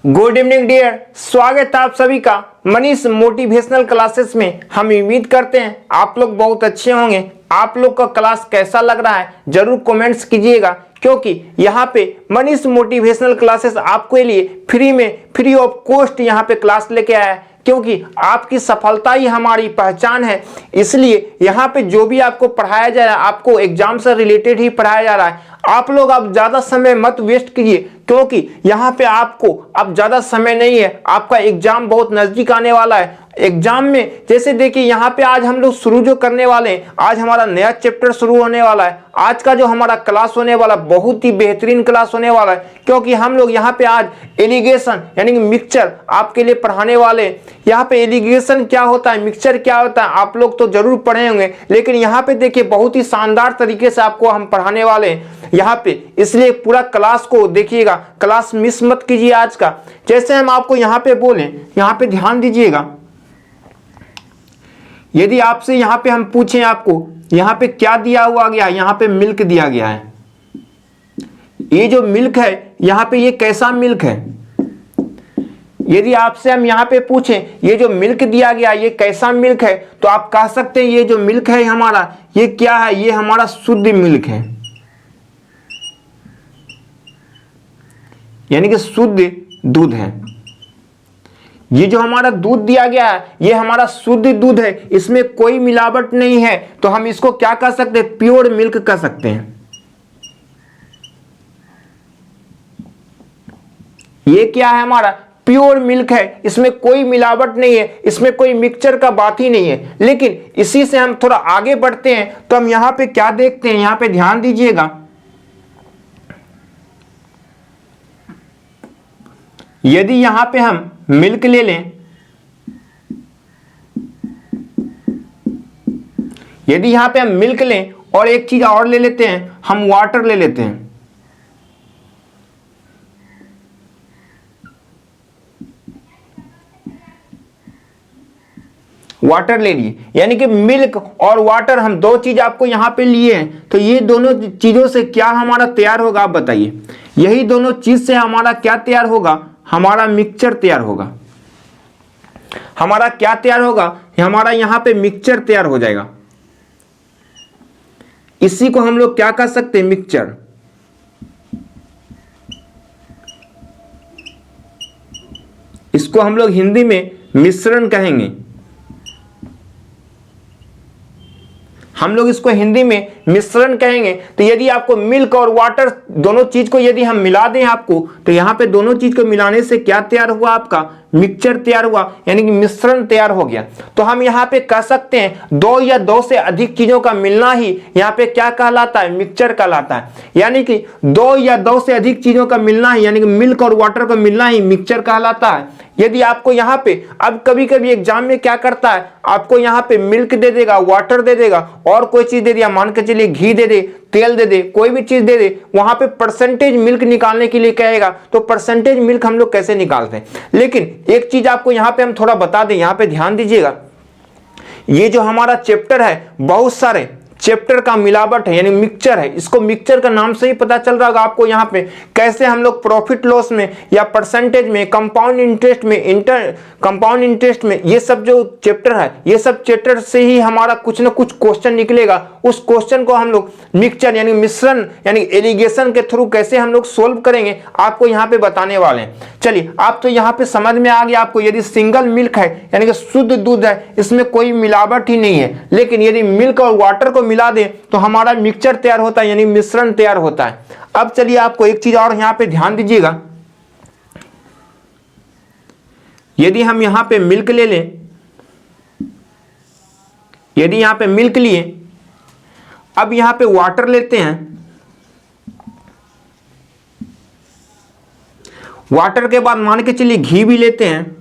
Good evening dear, स्वागत है आप सभी का मनीष मोटिवेशनल क्लासेस में। हम उम्मीद करते हैं आप लोग बहुत अच्छे होंगे। आप लोग का क्लास कैसा लग रहा है जरूर कमेंट्स कीजिएगा, क्योंकि यहाँ पे मनीष मोटिवेशनल क्लासेस आपके लिए फ्री ऑफ कॉस्ट यहाँ पे क्लास लेके आया है, क्योंकि आपकी सफलता ही हमारी पहचान है। इसलिए यहाँ पे जो भी आपको पढ़ाया जा रहा है आपको एग्जाम से रिलेटेड ही पढ़ाया जा रहा है। आप लोग अब ज्यादा समय मत वेस्ट कीजिए, क्योंकि यहाँ पे आपको अब ज्यादा समय नहीं है, आपका एग्जाम बहुत नजदीक आने वाला है। एग्जाम में जैसे देखिए यहाँ पे आज हम लोग शुरू जो करने वाले हैं, आज हमारा नया चैप्टर शुरू होने वाला है। आज का जो हमारा क्लास होने वाला बहुत ही बेहतरीन क्लास होने वाला है, क्योंकि हम लोग यहाँ पे आज एलिगेशन यानी कि मिक्सचर आपके लिए पढ़ाने वाले हैं। यहाँ पे एलिगेशन क्या होता है, मिक्सचर क्या होता है, आप लोग तो जरूर पढ़े होंगे, लेकिन यहाँ पे देखिए बहुत ही शानदार तरीके से आपको हम पढ़ाने वाले हैं यहाँ पे। इसलिए पूरा क्लास को देखिएगा, क्लास मिस मत कीजिए आज का। जैसे हम आपको यहाँ पे बोले, यहाँ पे ध्यान दीजिएगा। यदि आपसे यहाँ पे हम पूछें आपको यहाँ पे क्या दिया हुआ गया है, यहाँ पे मिल्क दिया गया है। ये जो मिल्क है यहाँ पे ये कैसा मिल्क है। यदि आपसे हम यहाँ पे पूछें ये जो मिल्क दिया गया ये कैसा मिल्क है, तो आप कह सकते हैं ये जो मिल्क है हमारा ये क्या है, ये हमारा शुद्ध मिल्क है, यानी कि शुद्ध दूध है। ये जो हमारा दूध दिया गया है ये हमारा शुद्ध दूध है, इसमें कोई मिलावट नहीं है, तो हम इसको क्या कह सकते हैं, प्योर मिल्क कह सकते हैं। ये क्या है, हमारा प्योर मिल्क है, इसमें कोई मिलावट नहीं है, इसमें कोई मिक्सचर का बात ही नहीं है। लेकिन इसी से हम थोड़ा आगे बढ़ते हैं तो हम यहां पे क्या देखते हैं, यहां पे ध्यान दीजिएगा। यदि यहां पे हम मिल्क ले लें, यदि यहां पे हम मिल्क लें और एक चीज और ले लेते हैं, हम वाटर ले लेते हैं। वाटर ले लिए, यानी कि मिल्क और वाटर हम दो चीज आपको यहां पे लिए हैं, तो ये दोनों चीजों से क्या हमारा तैयार होगा आप बताइए। यही दोनों चीज से हमारा क्या तैयार होगा, हमारा मिक्सचर तैयार होगा। हमारा क्या तैयार होगा, हमारा यहां पे मिक्सचर तैयार हो जाएगा। इसी को हम लोग क्या कह सकते हैं, मिक्सचर। इसको हम लोग हिंदी में मिश्रण कहेंगे। हम लोग इसको हिंदी में मिश्रण कहेंगे। तो यदि आपको मिल्क और वाटर दोनों चीज को यदि हम मिला दें आपको, तो यहां पे दोनों चीज को मिलाने से क्या तैयार हुआ, आपका मिक्सचर तैयार हुआ, यानी कि मिश्रण तैयार हो गया। तो हम यहाँ पे कह सकते हैं दो या दो से अधिक चीजों का मिलना ही यहाँ पे क्या कहलाता है, मिक्सचर कहलाता है। यानी कि दो या दो से अधिक चीजों का मिलना ही, यानी कि मिल्क और वाटर का मिलना ही मिक्सचर कहलाता है। यदि आपको यहाँ पे अब कभी कभी एग्जाम में क्या करता है, आपको यहाँ पे मिल्क दे देगा, वाटर दे देगा और कोई चीज दे दिया, मान के चलिए घी दे दे, तेल दे दे, कोई भी चीज दे दे, वहां पे परसेंटेज मिल्क निकालने के लिए कहेगा। तो परसेंटेज मिल्क हम लोग कैसे निकालते हैं। लेकिन एक चीज आपको यहाँ पे हम थोड़ा बता दें, यहाँ पे ध्यान दीजिएगा। ये जो हमारा चैप्टर है बहुत सारे चैप्टर का मिलावट है, यानी मिक्सचर है। इसको मिक्सचर का नाम से ही पता चल रहा होगा आपको यहाँ पे कैसे हम लोग प्रॉफिट लॉस में या परसेंटेज में, कंपाउंड इंटरेस्ट में, कंपाउंड इंटरेस्ट में, ये सब जो चैप्टर है ये सब चैप्टर से ही हमारा कुछ ना कुछ क्वेश्चन निकलेगा। उस क्वेश्चन को हम लोग मिक्सचर यानी मिश्रण यानी एलिगेशन के थ्रू कैसे हम लोग सोल्व करेंगे आपको यहाँ पे बताने वाले हैं। चलिए आप तो यहाँ पे समझ में आ गया आपको। यदि सिंगल मिल्क है यानी कि शुद्ध दूध है, इसमें कोई मिलावट ही नहीं है, लेकिन यदि मिल्क और वाटर को मिला दें तो हमारा मिक्सचर तैयार होता है, यानी मिश्रण तैयार होता है। अब चलिए आपको एक चीज और यहां पे ध्यान दीजिएगा। यदि हम यहां पे मिल्क ले लें, यदि यहां पे मिल्क लिए, अब यहां पे वाटर लेते हैं, वाटर के बाद मान के चलिए घी भी लेते हैं।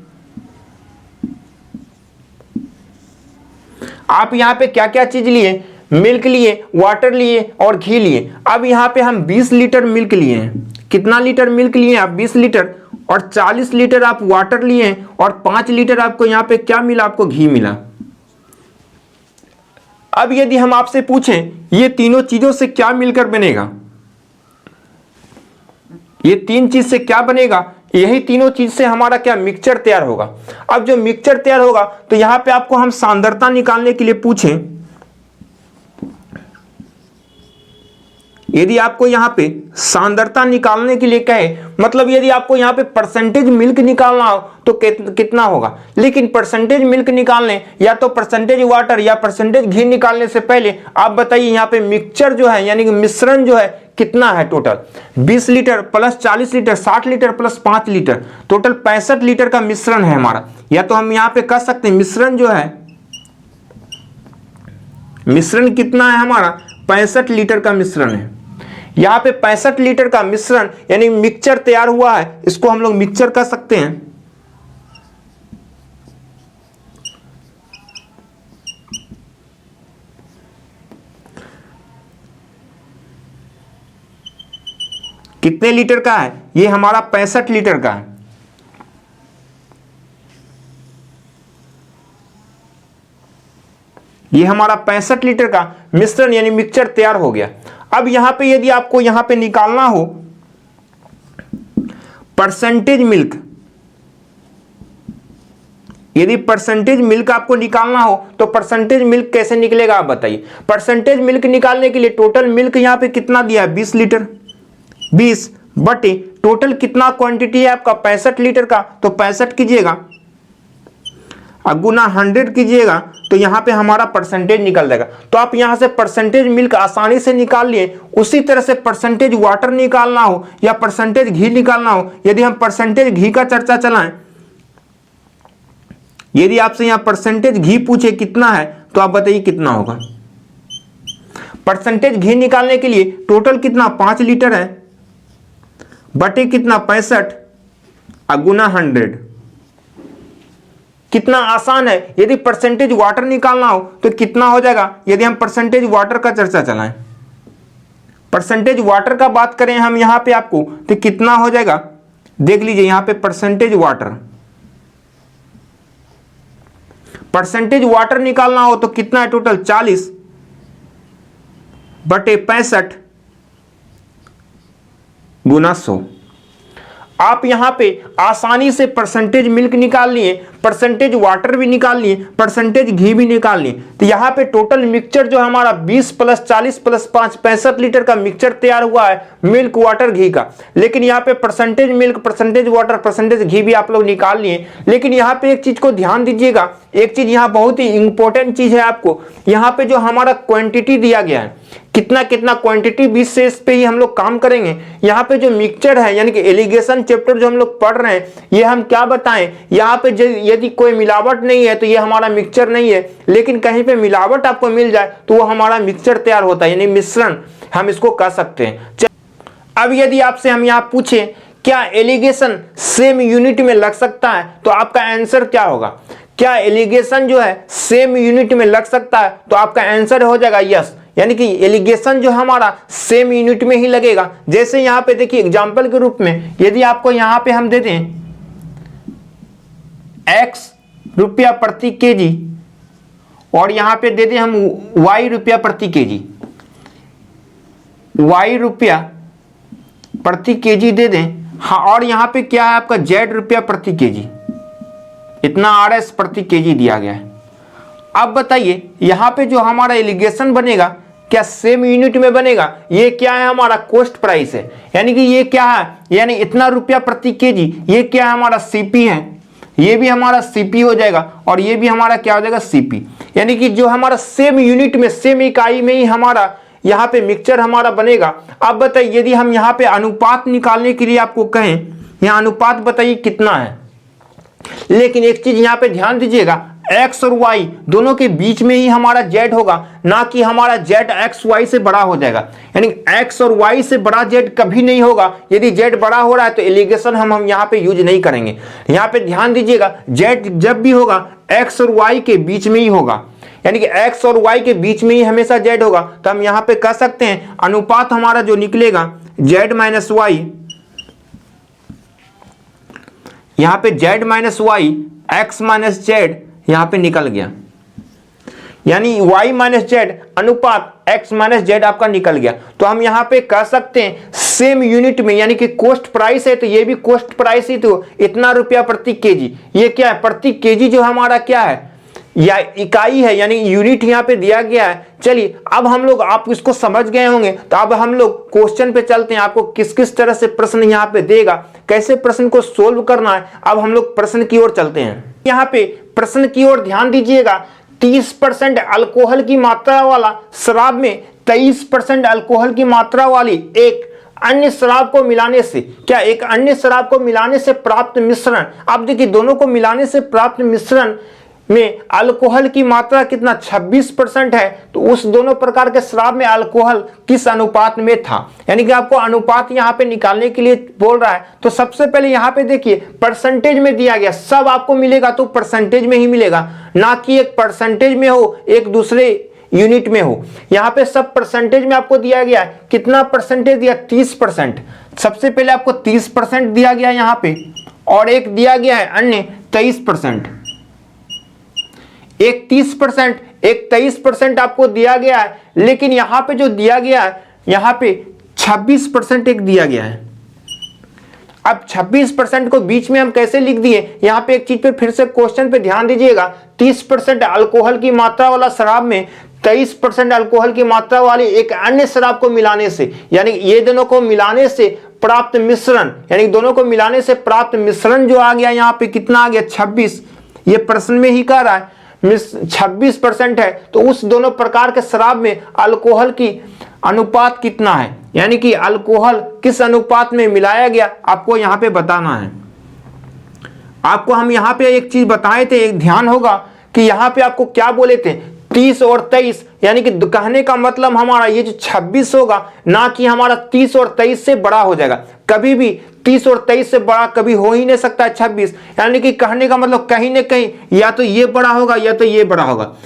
आप यहां पे क्या क्या चीज लिए, मिल्क लिए, वाटर लिए और घी लिए। अब यहाँ पे हम 20 लीटर मिल्क लिए हैं। कितना लीटर मिल्क लिए आप, 20 लीटर, और 40 लीटर आप वाटर लिए हैं और 5 लीटर आपको यहाँ पे क्या मिला, आपको घी मिला। अब यदि हम आपसे पूछें ये तीनों चीजों से क्या मिलकर बनेगा, ये तीन चीज से क्या बनेगा, यही तीनों चीज से हमारा क्या मिक्सचर तैयार होगा। अब जो मिक्सचर तैयार होगा तो यहां पे आपको हम सांद्रता निकालने के लिए पूछें, यदि आपको यहां पे सांद्रता निकालने के लिए कहे, मतलब यदि आपको यहां पे परसेंटेज मिल्क निकालना हो तो कितना होगा, लेकिन परसेंटेज मिल्क निकालने या तो परसेंटेज वाटर या परसेंटेज घी निकालने से पहले आप बताइए यहां पे मिक्सचर जो है यानी कि मिश्रण जो है कितना है total. 20 litre plus 40 litre 60 litre plus 5 litre total 65 litre का मिश्रण है हमारा। या तो हम यहां पे कह सकते हैं मिश्रण जो है, मिश्रण कितना है हमारा 65 लीटर का मिश्रण है। यहां पे 65 लीटर का मिश्रण यानी मिक्सचर तैयार हुआ है, इसको हम लोग मिक्सचर कह सकते हैं। कितने लीटर का है, ये हमारा 65 लीटर का है। ये हमारा 65 लीटर का मिश्रण यानी मिक्सचर तैयार हो गया। अब यहां पे यदि आपको यहां पे निकालना हो परसेंटेज मिल्क, यदि परसेंटेज मिल्क आपको निकालना हो तो परसेंटेज मिल्क कैसे निकलेगा आप बताइए। परसेंटेज मिल्क निकालने के लिए टोटल मिल्क यहां पे कितना दिया है 20 लीटर, 20 बटे टोटल कितना क्वांटिटी है आपका 65 लीटर का, तो 65 कीजिएगा गुना 100 कीजिएगा तो यहां पे हमारा परसेंटेज निकल जाएगा। तो आप यहां से परसेंटेज मिल्क आसानी से निकाल लिए। उसी तरह से परसेंटेज वाटर निकालना हो या परसेंटेज घी निकालना हो, यदि हम परसेंटेज घी का चर्चा चलाएं, यदि आपसे यहां परसेंटेज घी पूछे कितना है तो आप बताइए कितना होगा। परसेंटेज घी निकालने के लिए टोटल कितना 5 लीटर है बटे कितना 65 गुना 100। कितना आसान है। यदि परसेंटेज वाटर निकालना हो तो कितना हो जाएगा, यदि हम परसेंटेज वाटर का चर्चा चलाएं, परसेंटेज वाटर का बात करें हम यहां पे आपको तो कितना हो जाएगा, देख लीजिए यहां पे परसेंटेज वाटर निकालना हो तो कितना है टोटल 40 बटे 65 गुना 100। आप यहां पे आसानी से परसेंटेज मिल्क निकाल लिए, परसेंटेज वाटर भी निकाल लिए, परसेंटेज घी भी निकाल लिए। तो यहां पे टोटल मिक्सचर जो हमारा 20 प्लस 40 प्लस 5 65 लीटर का मिक्सचर तैयार हुआ है मिल्क वाटर घी का। लेकिन यहां पे percentage milk percentage water percentage घी भी आप लोग निकाल लिए। लेकिन यहां पे एक चीज को ध्यान दीजिएगा, एक चीज यहां बहुत ही इंपॉर्टेंट चीज है आपको, यहां पे जो हमारा क्वांटिटी दिया गया है कितना कितना क्वांटिटी 20 से इस पे ही हम लोग काम करेंगे। यहाँ पे जो मिक्सचर है यानी कि एलिगेशन चैप्टर जो हम लोग पढ़ रहे हैं, ये हम क्या बताएं, यहाँ पे यदि कोई मिलावट नहीं है तो ये हमारा मिक्सचर नहीं है। लेकिन कहीं पे मिलावट आपको मिल जाए तो वो हमारा मिक्सचर तैयार होता है यानी मिश्रण हम इसको कह सकते हैं। अब यदि आपसे हम यहाँ पूछे क्या एलिगेशन सेम यूनिट में लग सकता है तो आपका आंसर क्या होगा। क्या एलिगेशन जो है सेम यूनिट में लग सकता है तो आपका आंसर हो जाएगा यस, यानी कि एलिगेशन जो हमारा सेम यूनिट में ही लगेगा। जैसे यहां पे देखिए एग्जांपल के रूप में यदि आपको यहां पे हम दे दें x रुपया प्रति केजी और यहां पे दे दें हम y रुपया प्रति केजी, y रुपया प्रति केजी दे दें, हाँ, और यहां पे क्या है आपका z रुपया प्रति केजी, इतना RS प्रति केजी दिया गया है। अब बताइए यहां पे जो हमारा एलिगेशन बनेगा क्या सेम यूनिट में बनेगा। ये क्या है हमारा कॉस्ट प्राइस है, यानी कि ये क्या है यानी इतना रुपया प्रति केजी, ये क्या है हमारा सीपी है, ये भी हमारा सीपी हो जाएगा और ये भी हमारा क्या हो जाएगा सीपी। यानी कि जो हमारा सेम यूनिट में सेम इकाई में ही हमारा यहाँ पे मिक्सचर हमारा बनेगा। अब बताइए यदि हम यहाँ पे अनुपात निकालने के लिए आपको कहें, यहाँ अनुपात बताइए कितना है। लेकिन एक चीज यहाँ पे ध्यान दीजिएगा, x और y दोनों के बीच में ही हमारा z होगा, ना कि हमारा z x y से बड़ा हो जाएगा। यानी x और y से बड़ा z कभी नहीं होगा। यदि z बड़ा हो रहा है तो एलिगेशन हम यहाँ पे यूज नहीं करेंगे। यहाँ पे ध्यान दीजिएगा z जब भी होगा x और y के बीच में ही होगा, यानी कि x और y के बीच में ही हमेशा z होगा। तो हम यहाँ पे कह सकते हैं अनुपात हमारा जो निकलेगा z माइनस y, यहाँ पे z minus y x minus z यहाँ पे निकल गया। यानी y माइनस जेड अनुपात x माइनस जेड आपका निकल गया। तो हम यहाँ पे कह सकते हैं सेम यूनिट में, यानी कि कॉस्ट प्राइस है तो ये भी कॉस्ट प्राइस ही, तो इतना रुपया प्रति केजी, ये क्या है प्रति केजी जो हमारा क्या है या इकाई है, यानी यूनिट यहाँ पे दिया गया है। चलिए अब हम लोग, आप इसको समझ गए होंगे, तो अब हम लोग क्वेश्चन पे चलते हैं। आपको किस किस तरह से प्रश्न यहाँ पे देगा, कैसे प्रश्न को सोल्व करना है, अब हम लोग प्रश्न की ओर चलते हैं। यहाँ पे प्रश्न की ओर ध्यान दीजिएगा। 30% अल्कोहल की मात्रा वाला शराब में 23% अल्कोहल की मात्रा वाली एक अन्य शराब को मिलाने से, क्या एक अन्य शराब को मिलाने से प्राप्त मिश्रण, आप देखिए दोनों को मिलाने से प्राप्त मिश्रण में अल्कोहल की मात्रा कितना 26% है, तो उस दोनों प्रकार के शराब में अल्कोहल किस अनुपात में था, यानी कि आपको अनुपात यहाँ पे निकालने के लिए बोल रहा है। तो सबसे पहले यहाँ पे देखिए परसेंटेज में दिया गया, सब आपको मिलेगा तो परसेंटेज में ही मिलेगा, ना कि एक परसेंटेज में हो एक दूसरे यूनिट में हो। यहाँ पे सब परसेंटेज में आपको दिया गया है। कितना परसेंटेज दिया 30%, सबसे पहले आपको 30% दिया गया यहाँ पे, और एक दिया गया है अन्य 23%, एक 30% एक 23% आपको दिया गया है। लेकिन यहां पे जो दिया गया है यहां पे 26% एक दिया गया है। अब 26% को बीच में हम कैसे लिख दिए, यहां पे एक चीज पे फिर से क्वेश्चन पे ध्यान दीजिएगा। 30% अल्कोहल की मात्रा वाला शराब में 23% अल्कोहल की मात्रा वाली एक अन्य शराब को मिलाने से, यानी ये दोनों को मिलाने से प्राप्त मिश्रण, यानी दोनों को मिलाने से प्राप्त मिश्रण जो आ गया यहाँ पे कितना आ गया 26, ये प्रश्न में ही कह रहा है 26% है। तो उस दोनों प्रकार के शराब में अल्कोहल की अनुपात कितना है, यानी कि अल्कोहल किस अनुपात में मिलाया गया, आपको यहां पे बताना है। आपको हम यहां पे एक चीज बताए थे, एक ध्यान होगा कि यहां पे आपको क्या बोले थे 30 और 23, यानी कि कहने का मतलब हमारा ये जो 26 होगा ना कि हमारा 30 और 23 से बड़ा हो जाएगा। कभी भी 30 और 23 से बड़ा कभी हो ही नहीं सकता है 26, यानी कि कहने का मतलब कहीं ना कहीं या तो ये बड़ा होगा या तो ये बड़ा होगा,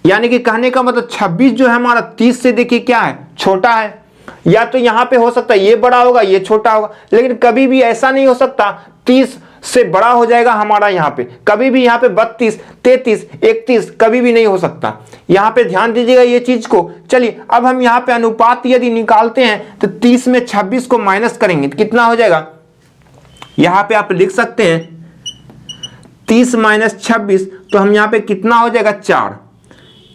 यानी कि कहने का मतलब 26 जो है हमारा 30 से देखिए क्या है छोटा है, या तो यहां पे हो सकता है ये बड़ा होगा ये छोटा होगा, लेकिन कभी भी ऐसा नहीं हो सकता 30 से बड़ा हो जाएगा हमारा यहाँ पे, कभी भी यहाँ पे 32, 33, 31 कभी भी नहीं हो सकता। यहाँ पे ध्यान दीजिएगा ये चीज को। चलिए अब हम यहाँ पे अनुपात यदि निकालते हैं तो 30 में 26 को माइनस करेंगे तो कितना हो जाएगा, यहाँ पे आप लिख सकते हैं 30 माइनस 26, तो हम यहाँ पे कितना हो जाएगा 4,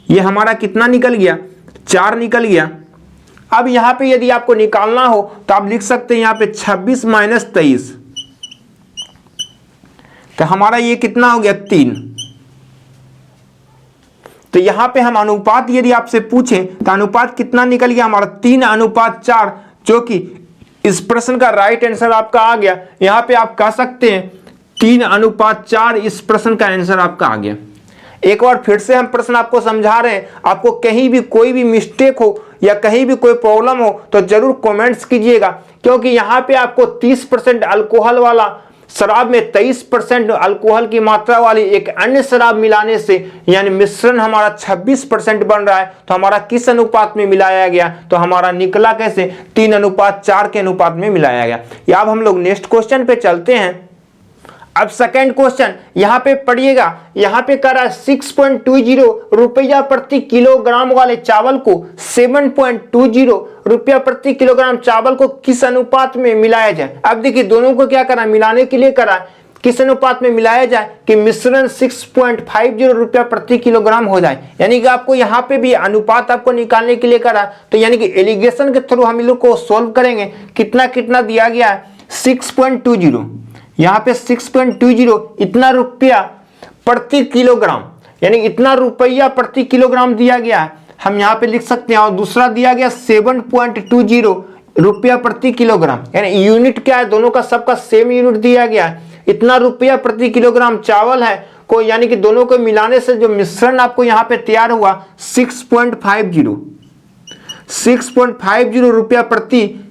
ये हमारा कितना निकल गया 4 निकल गया। अब यहाँ पे यदि आपको निकालना हो तो आप लिख सकते हैं यहाँ पे 26 माइनस 23, तो हमारा ये कितना हो गया 3। तो यहां पे हम अनुपात यदि आपसे पूछें तो अनुपात कितना निकल गया हमारा 3:4, जो कि इस प्रश्न का राइट आंसर आपका आ गया। यहां पे आप कह सकते हैं 3:4 इस प्रश्न का आंसर आपका आ गया। एक बार फिर से हम प्रश्न आपको समझा रहे हैं, आपको कहीं भी कोई भी मिस्टेक हो या कहीं भी कोई प्रॉब्लम हो तो जरूर कमेंट्स कीजिएगा, क्योंकि यहां पे आपको 30% अल्कोहल वाला शराब में 23% अल्कोहल की मात्रा वाली एक अन्य शराब मिलाने से, यानी मिश्रण हमारा 26% बन रहा है, तो हमारा किस अनुपात में मिलाया गया, तो हमारा निकला कैसे 3:4 के अनुपात में मिलाया गया। या अब हम लोग नेक्स्ट क्वेश्चन पे चलते हैं। अब सेकंड क्वेश्चन यहां पे पढ़िएगा, यहां पे कह रहा है 6.20 रुपया प्रति किलोग्राम वाले चावल को 7.20 रुपया प्रति किलोग्राम चावल को किस अनुपात में मिलाया जाए। अब देखिए दोनों को क्या करा, मिलाने के लिए करा, किस अनुपात में मिलाया जाए कि मिश्रण 6.50 रुपया प्रति किलोग्राम हो जाए। यानी कि आपको यहाँ पे भी अनुपात आपको निकालने के लिए करा, तो यानी कि एलिगेशन के थ्रू हम लोग को सोल्व करेंगे। कितना कितना दिया गया है 6.20, यहाँ पे 6.20 इतना रुपया प्रति किलोग्राम, यानी इतना रुपया प्रति किलोग्राम दिया गया है, हम यहाँ पे लिख सकते हैं। और दूसरा दिया गया 7.20 रुपया प्रति किलोग्राम, यानी यूनिट क्या है, दोनों का सबका सेम यूनिट दिया गया है। इतना रुपया प्रति किलोग्राम चावल है को, यानी कि दोनों को मिलाने से जो मिश्रण आपको यहाँ पे तैयार हुआ 6.50 रुपया प्रति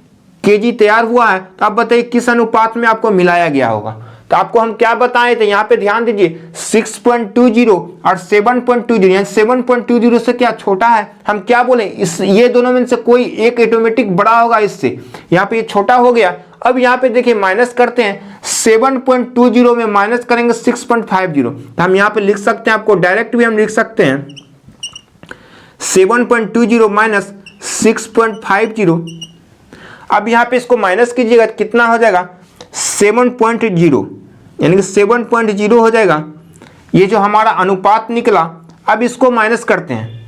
केजी तैयार हुआ है। तो आप बताइए किस अनुपात में आपको मिलाया गया होगा। तो आपको हम क्या बताएं थे, यहाँ पे ध्यान दीजिए 6.20 और 7.20, यानी 7.20 से क्या छोटा है, हम क्या बोले इस ये दोनों में से कोई एक ऑटोमेटिक बड़ा होगा इससे, यहाँ पे ये छोटा हो गया। अब यहाँ पे देखिए माइनस करते हैं, 7.20 में माइनस करेंगे 6.50, तो हम यहाँ पे लिख सकते हैं, आपको डायरेक्ट भी हम लिख सकते हैं 7.20 माइनस 6.50। अब यहाँ पे इसको माइनस कीजिएगा कितना हो जाएगा 7.0, यानी कि 7.0 हो जाएगा। ये जो हमारा अनुपात निकला, अब इसको माइनस करते हैं।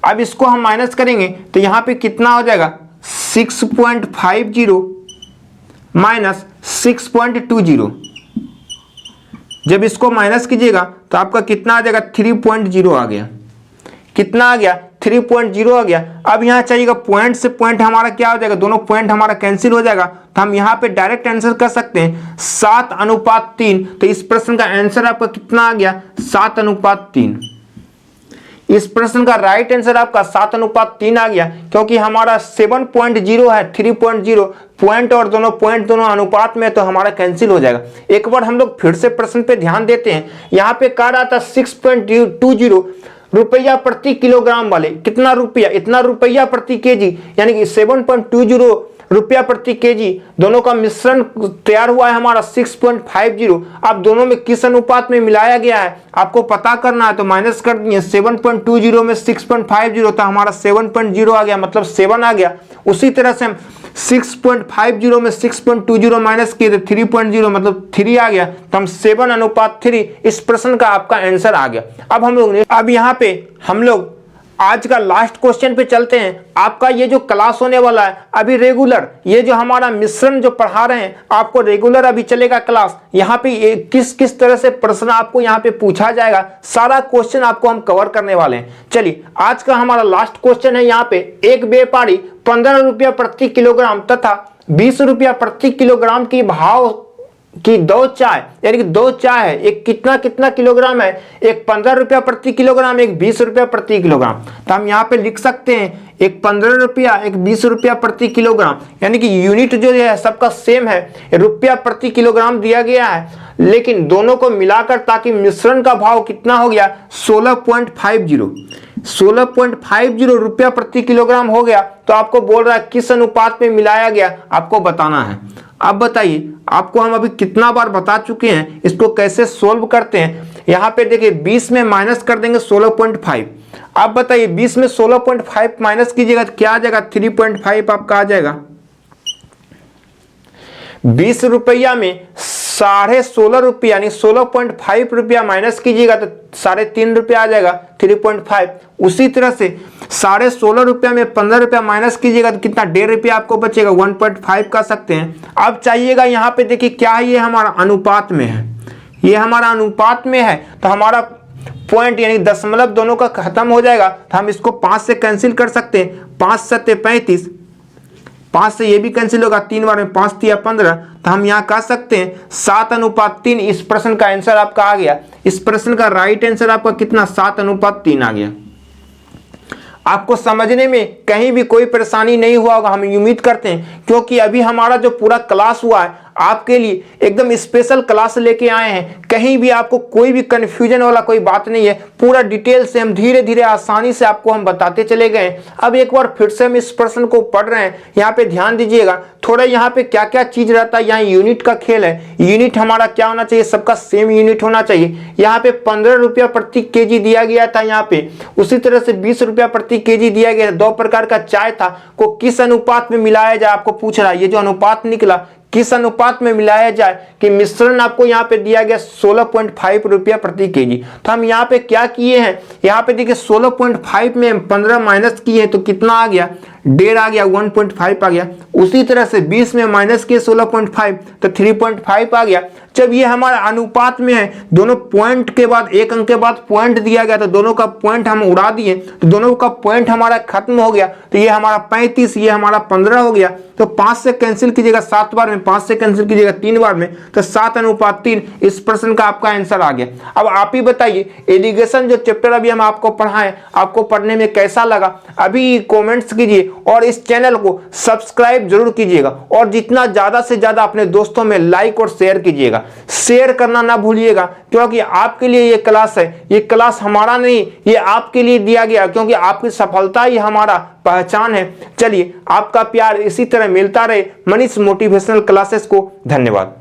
अब इसको हम माइनस करेंगे तो यहाँ पे कितना हो जाएगा 6.50 माइनस 6.20। जब इसको माइनस कीजिएगा तो आपका कितना आ जाएगा 3.0 आ गया। कितना आ गया 3.0 आ गया। अब यहाँ चाहिएगा पॉइंट से पॉइंट हमारा क्या हो जाएगा, दोनों पॉइंट हमारा कैंसिल हो जाएगा, तो हम यहाँ पे डायरेक्ट आंसर कर सकते हैं 7:3। तो इस प्रश्न का आंसर आपका कितना आ गया 7:3। इस प्रश्न का राइट आंसर आपका 7:3 आ गया, क्योंकि हमारा 7.0 है 3.0 पॉइंट और दोनों अनुपात में, तो हमारा कैंसिल हो जाएगा। एक बार हम लोग फिर से प्रश्न पे ध्यान देते हैं। यहाँ पे कह रहा था 6.20 रुपया प्रति किलोग्राम वाले, कितना रुपया, इतना रुपया प्रति केजी, यानी कि 7.20 रुपया प्रति केजी, दोनों का मिश्रण तैयार हुआ है हमारा 6.50। अब दोनों में किस अनुपात में मिलाया गया है आपको पता करना है, तो माइनस कर दिए 7.20 में 6.50, तो हमारा 7.0 आ गया, मतलब 7 आ गया। उसी तरह से हम 6.50 में 6.20 माइनस किए तो 3.0 मतलब 3 आ गया, तो हम 7:3 इस प्रश्न का आपका आंसर आ गया। अब हम लोग अब यहाँ पे हम लोग आज का लास्ट क्वेश्चन पे चलते हैं। आपका ये जो क्लास होने वाला है अभी रेगुलर, ये जो हमारा मिश्रण जो पढ़ा रहे हैं आपको रेगुलर अभी चलेगा क्लास। यहाँ पे किस किस तरह से प्रश्न आपको यहाँ पे पूछा जाएगा, सारा क्वेश्चन आपको हम कवर करने वाले हैं। चलिए आज का हमारा लास्ट क्वेश्चन है। यहाँ पे एक व्यापारी 15 रुपया प्रति किलोग्राम तथा 20 रुपया प्रति किलोग्राम की भाव कि 2 चाय, यानी कि 2 चाय है, एक कितना किलोग्राम है, एक 15 रुपया प्रति किलोग्राम, एक 20 रुपया प्रति किलोग्राम। तो हम यहाँ पे लिख सकते हैं एक 15 रुपया, एक 20 रुपया प्रति किलोग्राम, यानी कि यूनिट जो है सबका सेम है, रुपया प्रति किलोग्राम दिया गया है, लेकिन दोनों को मिलाकर ताकि मिश्रण का भाव कितना हो गया 16.50 रुपया प्रति किलोग्राम हो गया। तो आपको बोल रहा है किस अनुपात में मिलाया गया, आपको बताना है। अब बताइए, आपको हम अभी कितना बार बता चुके हैं, इसको कैसे सोल्व करते हैं। यहाँ पे देखिए 20 में माइनस कर देंगे 16.5। अब बताइए 20 में 16.5 माइनस कीजिएगा तो क्या आ जाएगा 3.5 आपका आ जाएगा। 20 रुपया में 16.5 रुपया यानी 16.5 रुपया माइनस कीजिएगा तो 3.5 रुपया आ जाएगा 3.5। उसी तरह से 16.5 रुपया में 15 रुपया माइनस कीजिएगा तो कितना 1.5 रुपया आपको बचेगा, 1.5 कर सकते हैं। अब चाहिएगा यहाँ पे देखिए क्या है, ये हमारा अनुपात में है, ये हमारा अनुपात में है, तो हमारा पॉइंट यानी दशमलव दोनों का खत्म हो जाएगा, तो हम इसको 5 से कैंसिल कर सकते हैं। 5 7 35, 5 से ये भी कैंसिल होगा, 3 बार में 5 3 15, तो हम यहाँ कह सकते हैं 7:3 इस प्रश्न का आंसर आपका आ गया। इस प्रश्न का राइट आंसर आपका कितना 7:3 आ गया। आपको समझने में कहीं भी कोई परेशानी नहीं हुआ होगा, हम उम्मीद करते हैं, क्योंकि अभी हमारा जो पूरा क्लास हुआ है आपके लिए एकदम स्पेशल क्लास लेके आए हैं। कहीं भी आपको कोई भी कंफ्यूजन वाला कोई बात नहीं है, पूरा डिटेल से हम धीरे धीरे आसानी से आपको हम बताते चले गए। अब एक बार फिर से हम इस प्रश्न को पढ़ रहे हैं, यहाँ पे ध्यान दीजिएगा थोड़ा। यहाँ पे क्या क्या चीज रहता है, यहाँ यूनिट का खेल है। यूनिट हमारा क्या होना चाहिए, सबका सेम यूनिट होना चाहिए। यहाँ पे 15 रुपया प्रति केजी दिया गया था यहाँ पे, उसी तरह से 20 रुपया प्रति केजी दिया गया। 2 प्रकार का चाय था, को किस अनुपात में मिलाया जाए आपको पूछ रहा है। ये जो अनुपात निकला किस अनुपात में मिलाया जाए, कि मिश्रण आपको यहाँ पे दिया गया 16.5 रुपया प्रति केजी। तो हम यहाँ पे क्या किए हैं, यहाँ पे देखिए 16.5 में 15 माइनस किए हैं तो कितना आ गया 1.5 आ गया, 1.5 आ गया। उसी तरह से 20 में माइनस किए 16.5 तो 3.5 आ गया। जब ये हमारा अनुपात में है, दोनों पॉइंट के बाद एक अंक के बाद पॉइंट दिया गया, तो दोनों का पॉइंट हम उड़ा दिए, तो दोनों का पॉइंट हमारा खत्म हो गया। तो ये हमारा 35, ये हमारा 15 हो गया। तो 5 से कैंसिल कीजिएगा 7 बार में, 5 से कैंसिल कीजिएगा 3 बार में, तो 7:3 इस प्रश्न का आपका आंसर आ गया। अब आप ही बताइए इरिगेशन जो चैप्टर अभी हम आपको पढ़ाएं, आपको पढ़ने में कैसा लगा, अभी कमेंट्स कीजिए और इस चैनल को सब्सक्राइब जरूर कीजिएगा, और जितना ज्यादा से ज्यादा अपने दोस्तों में लाइक और शेयर कीजिएगा। शेयर करना ना भूलिएगा, क्योंकि आपके लिए ये क्लास है, ये क्लास हमारा नहीं, ये आपके लिए दिया गया, क्योंकि आपकी सफलता ही हमारा पहचान है। चलिए आपका प्यार इसी तरह मिलता रहे मनीष मोटिवेशनल क्लासेस को। धन्यवाद।